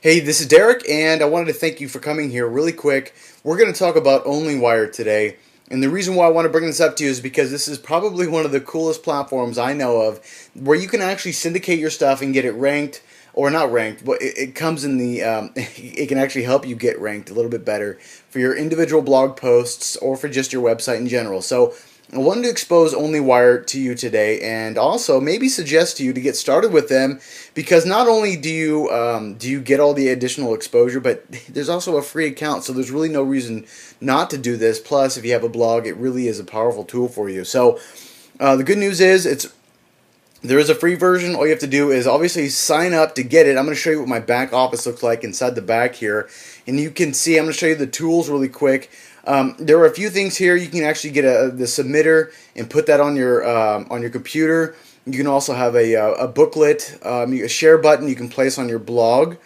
Hey, this is Derek, and I wanted to thank you for coming here really quick. We're going to talk about Onlywire today, and the reason why I want to bring this up to you is because this is probably one of the coolest platforms I know of where you can actually syndicate your stuff and get it ranked, or not ranked, but it comes in the, it can actually help you get ranked a little bit better for your individual blog posts or for just your website in general. So I wanted to expose Onlywire to you today, and also maybe suggest to you to get started with them, because not only do you get all the additional exposure, but there's also a free account, so there's really no reason not to do this. Plus, if you have a blog, it really is a powerful tool for you. So the good news is there is a free version. All you have to do is obviously sign up to get it. I'm going to show you what my back office looks like inside the back here, and you can see I'm going to show you the tools really quick. There are a few things here. You can actually get the submitter and put that on your computer. You can also have a booklet, a share button you can place on your blog.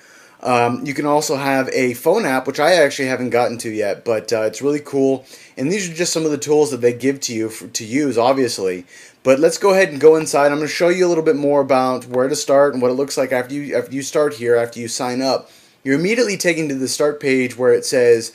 You can also have a phone app, which I actually haven't gotten to yet, but it's really cool. And these are just some of the tools that they give to you to use, obviously. But let's go ahead and go inside. I'm going to show you a little bit more about where to start and what it looks like after you start here, after you sign up. You're immediately taken to the start page where it says,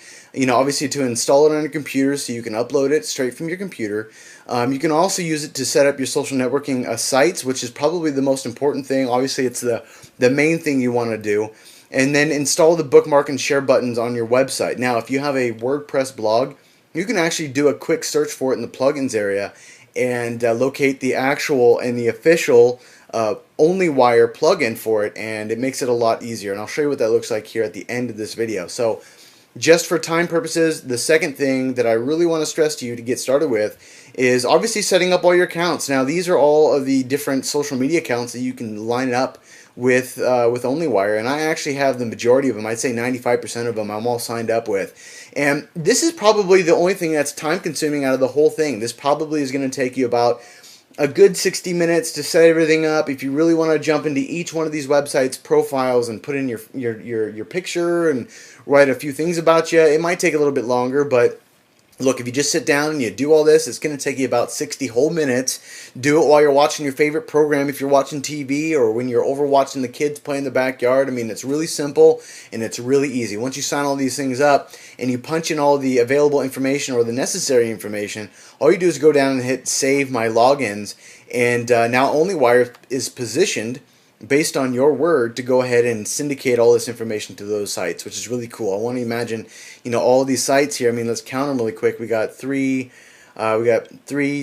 obviously to install it on your computer so you can upload it straight from your computer. You can also use it to set up your social networking sites, which is probably the most important thing. Obviously, it's the main thing you want to do. And then install the bookmark and share buttons on your website. Now, if you have a WordPress blog, you can actually do a quick search for it in the plugins area and locate the actual and the official Onlywire plugin for it, and it makes it a lot easier. And I'll show you what that looks like here at the end of this video. So just for time purposes, the second thing that I really want to stress to you to get started with is obviously setting up all your accounts. Now, these are all of the different social media accounts that you can line up with Onlywire, and I actually have the majority of them. I'd say 95% of them I'm all signed up with. And this is probably the only thing that's time consuming out of the whole thing. This probably is going to take you about a good 60 minutes to set everything up. If you really want to jump into each one of these websites' profiles and put in your picture and write a few things about you, it might take a little bit longer, but look, if you just sit down and you do all this, it's going to take you about 60 whole minutes. Do it while you're watching your favorite program, if you're watching TV, or when you're over watching the kids play in the backyard. I mean, it's really simple and it's really easy. Once you sign all these things up and you punch in all the available information or the necessary information, all you do is go down and hit Save My Logins, and now Onlywire is positioned based on your word to go ahead and syndicate all this information to those sites, which is really cool. I want to imagine, all these sites here. I mean, let's count them really quick. We got 3,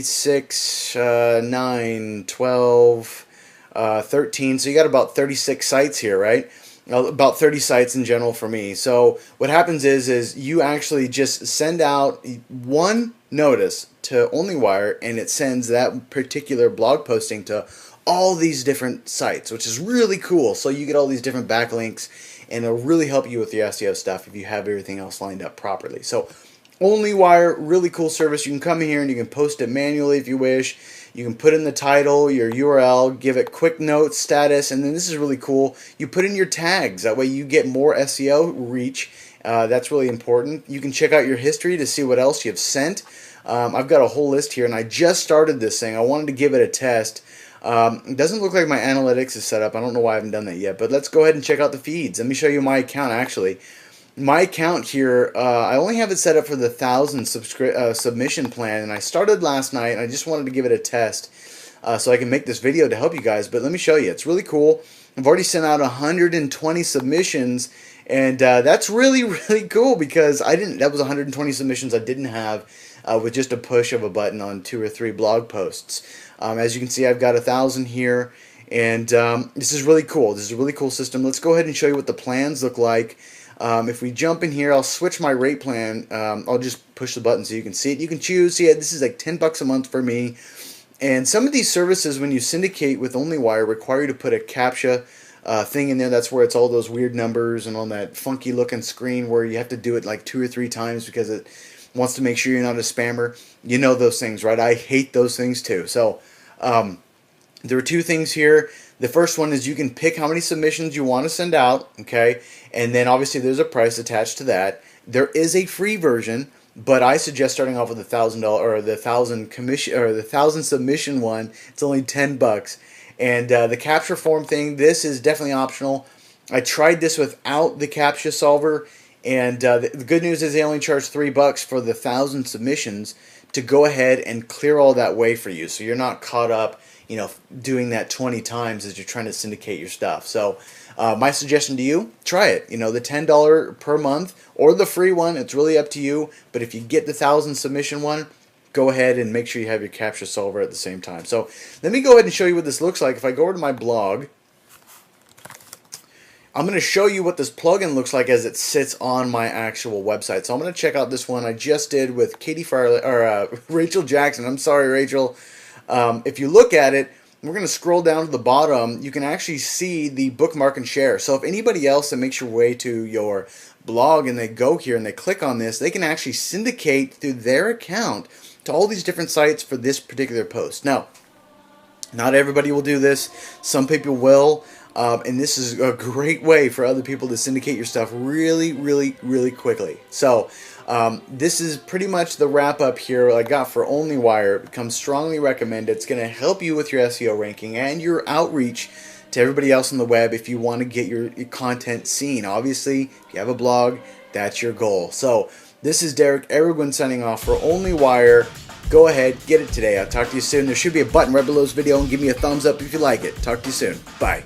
6, 9, 12, 13. So you got about 36 sites here, right? About 30 sites in general for me. So what happens is you actually just send out one notice to Onlywire, and it sends that particular blog posting to all these different sites, which is really cool. So you get all these different backlinks, and it'll really help you with your SEO stuff if you have everything else lined up properly. So Onlywire, really cool service. You can come in here and you can post it manually if you wish. You can put in the title, your URL, give it quick notes, status, and then this is really cool. You put in your tags. That way you get more SEO reach. That's really important. You can check out your history to see what else you've sent. I've got a whole list here, and I just started this thing. I wanted to give it a test. It doesn't look like my analytics is set up. I don't know why I haven't done that yet, but let's go ahead and check out the feeds. Let me show you my account, actually. My account here, I only have it set up for the 1,000 submission plan, and I started last night, and I just wanted to give it a test so I can make this video to help you guys. But let me show you. It's really cool. I've already sent out 120 submissions, and that's really, really cool, because that was 120 submissions I didn't have with just a push of a button on 2 or 3 blog posts. As you can see, I've got 1,000 here, and this is really cool. This is a really cool system. Let's go ahead and show you what the plans look like. If we jump in here, I'll switch my rate plan. I'll just push the button so you can see it. You can choose. See, this is like $10 a month for me. And some of these services, when you syndicate with Onlywire, require you to put a CAPTCHA thing in there. That's where it's all those weird numbers and on that funky looking screen where you have to do it like 2 or 3 times because it wants to make sure you're not a spammer. You know those things, right? I hate those things too. So there are 2 things here. The first one is you can pick how many submissions you want to send out, okay? And then obviously there's a price attached to that. There is a free version, but I suggest starting off with $1,000 or the 1,000 commission or the 1,000 submission one. It's only $10. And the capture form thing, this is definitely optional. I tried this without the CAPTCHA solver, and the good news is they only charge $3 for the 1,000 submissions to go ahead and clear all that way for you, so you're not caught up, doing that 20 times as you're trying to syndicate your stuff. So my suggestion to you, try it. The $10 per month or the free one, it's really up to you. But if you get the 1,000 submission one, go ahead and make sure you have your CAPTCHA solver at the same time. So let me go ahead and show you what this looks like. If I go over to my blog, I'm going to show you what this plugin looks like as it sits on my actual website. So I'm going to check out this one I just did with Rachel Jackson. I'm sorry, Rachel. If you look at it, we're going to scroll down to the bottom. You can actually see the bookmark and share. So if anybody else that makes your way to your blog and they go here and they click on this, they can actually syndicate through their account to all these different sites for this particular post. Now, not everybody will do this. Some people will. And this is a great way for other people to syndicate your stuff really, really, really quickly. So this is pretty much the wrap up here I got for Onlywire. It becomes strongly recommended. It's going to help you with your SEO ranking and your outreach to everybody else on the web if you want to get your content seen. Obviously, if you have a blog, that's your goal. So this is Derek Araguen signing off for Onlywire. Go ahead, get it today. I'll talk to you soon. There should be a button right below this video, and give me a thumbs up if you like it. Talk to you soon. Bye.